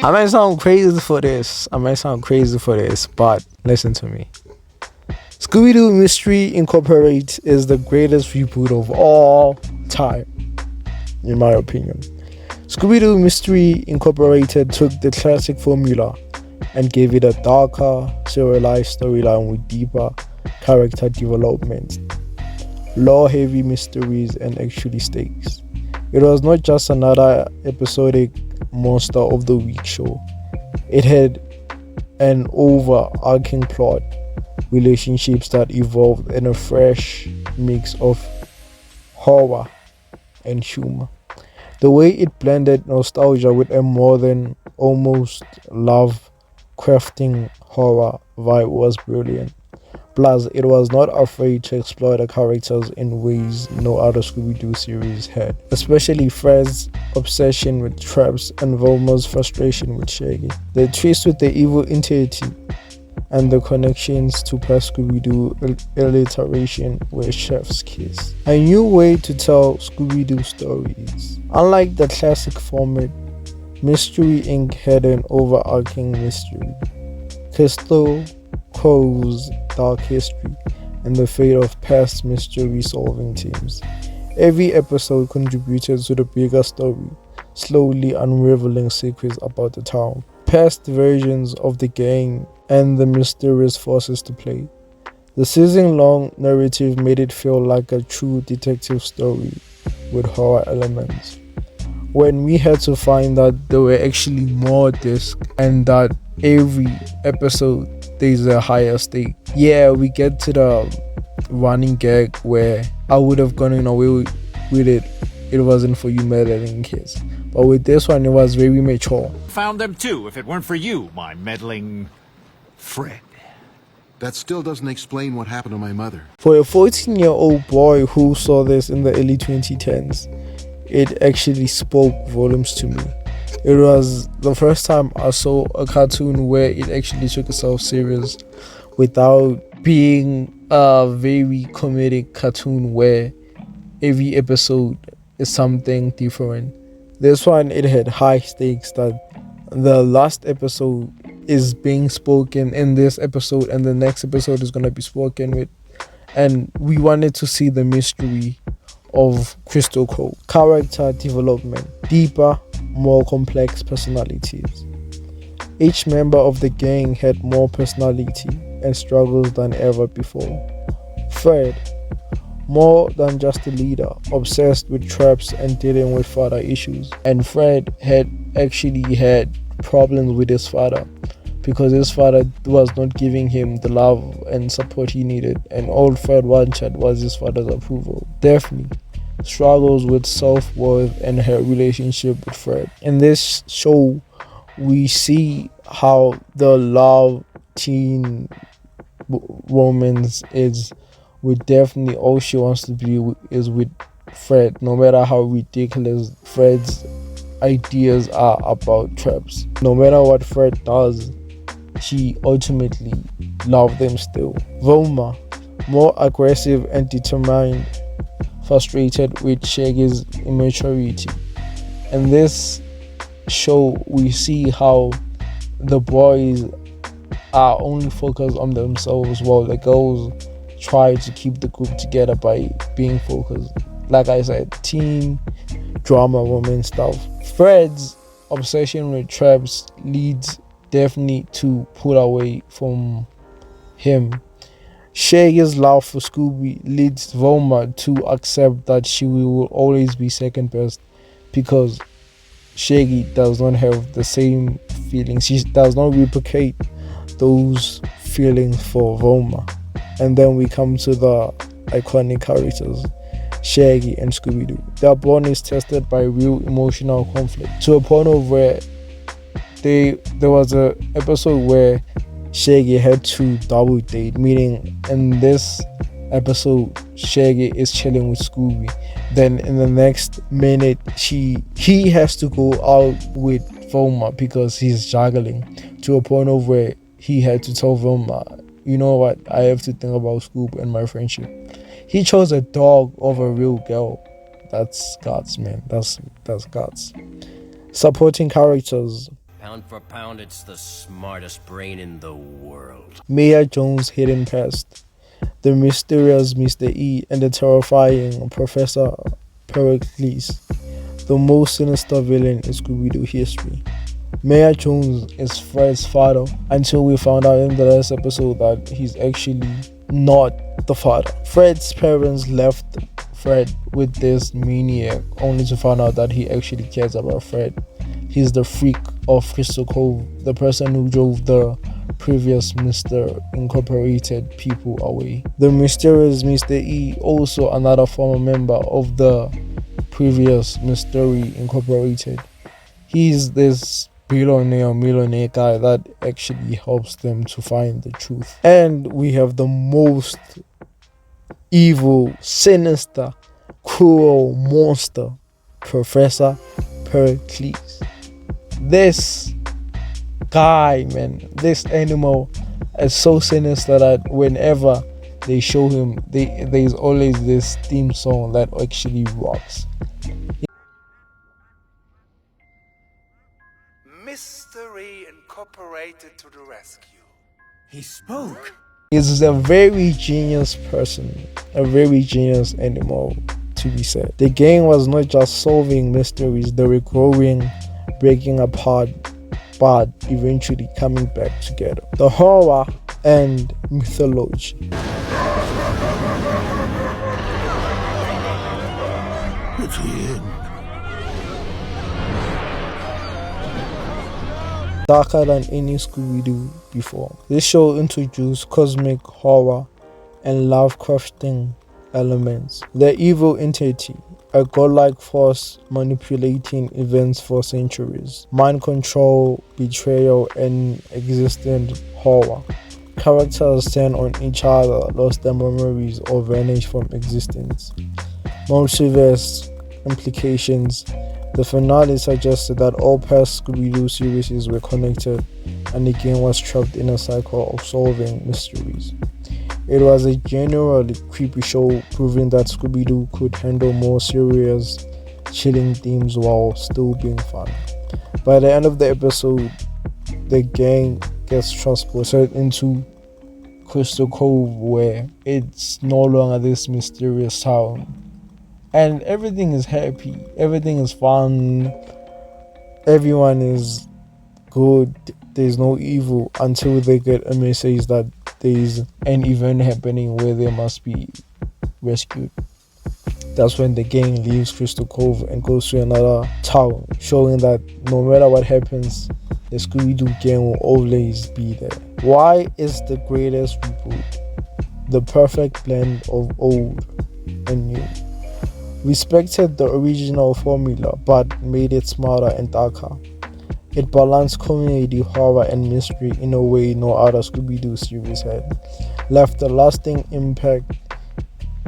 I might sound crazy for this, but listen to me. Scooby-Doo Mystery Incorporated is the greatest reboot of all time, in my opinion. Scooby-Doo Mystery Incorporated took the classic formula and gave it a darker, serialized storyline with deeper character development, lore-heavy mysteries, and actually stakes. It was not just another episodic Monster of the Week show. It had an overarching plot, relationships that evolved, and a fresh mix of horror and humor. The way it blended nostalgia with a modern, almost love-crafting horror vibe was brilliant. Plus, it was not afraid to explore the characters in ways no other Scooby-Doo series had, especially Fred's obsession with traps and Velma's frustration with Shaggy. The twist with the evil entity and the connections to past Scooby-Doo alliteration were chef's kiss. A new way to tell Scooby-Doo stories. Unlike the classic format, Mystery Inc. had an overarching mystery. Crystal Cove's dark history and the fate of past mystery-solving teams. Every episode contributed to the bigger story, slowly unraveling secrets about the town, past versions of the gang, and the mysterious forces to play. The season-long narrative made it feel like a true detective story with horror elements. When we had to find that there were actually more discs and that every episode there's a higher stake. Yeah, we get to the running gag where I would have gone away with it. It wasn't for you meddling kids. But with this one, it was very mature. Found them too, if it weren't for you, my meddling Fred. That still doesn't explain what happened to my mother. For a 14-year-old boy who saw this in the early 2010s, it actually spoke volumes to me. It was the first time I saw a cartoon where it actually took itself serious without being a very comedic cartoon where every episode is something different. This one, it had high stakes that the last episode is being spoken in this episode and the next episode is going to be spoken with. And we wanted to see the mystery of Crystal Cove. Character development, deeper, more complex personalities. Each member of the gang had more personality and struggles than ever before. Fred, more than just a leader, obsessed with traps and dealing with father issues. And Fred had actually had problems with his father because his father was not giving him the love and support he needed, and all Fred wanted was his father's approval. Daphne struggles with self-worth and her relationship with Fred. In this show, we see how the love teen romance is with Daphne. All she wants to be is with Fred, no matter how ridiculous Fred's ideas are about traps. No matter what Fred does, she ultimately loves them still. Velma, more aggressive and determined, frustrated with Shaggy's immaturity. In this show, we see how the boys are only focused on themselves while the girls try to keep the group together by being focused. Like I said, teen drama, romance stuff. Fred's obsession with traps leads Daphne to pull away from him. Shaggy's love for Scooby leads Velma to accept that she will always be second best because Shaggy does not have the same feelings. She does not replicate those feelings for Velma. And then we come to the iconic characters, Shaggy and Scooby-Doo. Their bond is tested by real emotional conflict to a point of where there was a episode where Shaggy had to double date, meaning in this episode Shaggy is chilling with Scooby, then in the next minute he has to go out with Velma because he's juggling, to a point of where he had to tell Velma, you know what, I have to think about Scoop and my friendship. He chose a dog over a real girl. That's guts, man. That's guts. Supporting characters. Pound for pound, it's the smartest brain in the world. Mayor Jones' hidden past, the mysterious Mr. E, and the terrifying Professor Pericles, the most sinister villain in Scooby-Doo history. Mayor Jones is Fred's father until we found out in the last episode that he's actually not the father. Fred's parents left Fred with this maniac only to find out that he actually cares about Fred. He's the freak of Crystal Cove, the person who drove the previous Mr. Incorporated people away. The mysterious Mr. E, also another former member of the previous Mystery Incorporated. He's this millionaire guy that actually helps them to find the truth. And we have the most evil, sinister, cruel monster, Professor Pericles. This guy, man, this animal is so sinister that whenever they show him, there's always this theme song that actually rocks. Mystery Incorporated to the rescue. He spoke. He's a very genius person, a very genius animal, to be said. The game was not just solving mysteries, they were growing, breaking apart, but eventually coming back together. The horror and mythology. It's the end. Darker than any Scooby-Doo before. This show introduced cosmic horror and Lovecrafting elements. The evil entity, a godlike force manipulating events for centuries. Mind control, betrayal, and existent horror. Characters turn on each other, lost their memories, or vanish from existence. Multiverse implications. The finale suggested that all past Scooby-Doo series were connected and the game was trapped in a cycle of solving mysteries. It was a genuinely creepy show, proving that Scooby-Doo could handle more serious, chilling themes while still being fun. By the end of the episode, the gang gets transported into Crystal Cove, where it's no longer this mysterious town. And everything is happy, everything is fun, everyone is good, there's no evil, until they get a message that there's an event happening where they must be rescued. That's when the gang leaves Crystal Cove and goes to another town, showing that no matter what happens, the Scooby-Doo gang will always be there. Why is the greatest reboot? The perfect blend of old and new. Respected the original formula but made it smarter and darker. It balanced comedy, horror, and mystery in a way no other Scooby-Doo series had. Left a lasting impact.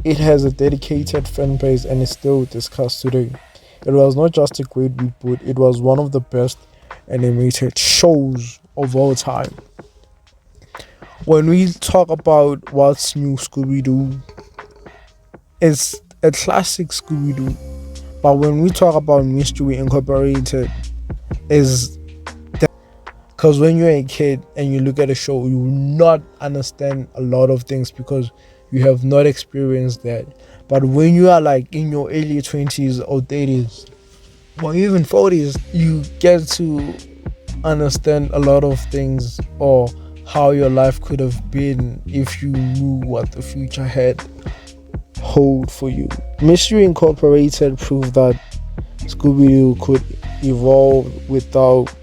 It has a dedicated fan base and is still discussed today. It was not just a great reboot, it was one of the best animated shows of all time. When we talk about what's new Scooby-Doo, it's a classic Scooby-Doo, but when we talk about Mystery Incorporated, is because when you're a kid and you look at a show, you will not understand a lot of things because you have not experienced that. But when you are like in your early 20s or 30s or even 40s, you get to understand a lot of things, or how your life could have been if you knew what the future had hold for you. Mystery Incorporated proved that Scooby-Doo could evolve without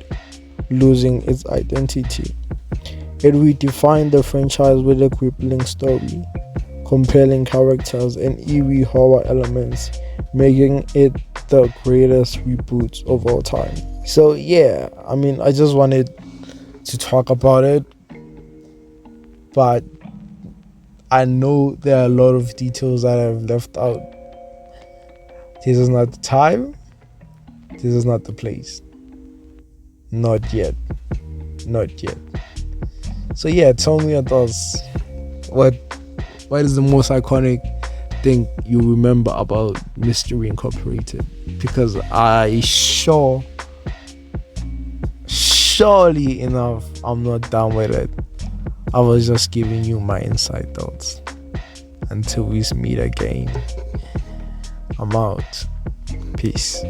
losing its identity. It redefined the franchise with a gripping story, compelling characters, and eerie horror elements, making it the greatest reboot of all time. So yeah, I mean, I just wanted to talk about it, but I know there are a lot of details that I've left out. This is not the time. This is not the place. Not yet. Not yet. So yeah, tell me your thoughts. What is the most iconic thing you remember about Mystery Incorporated? Because I sure surely enough, I'm not done with it. I was just giving you my inside thoughts. Until we meet again, I'm out. Peace.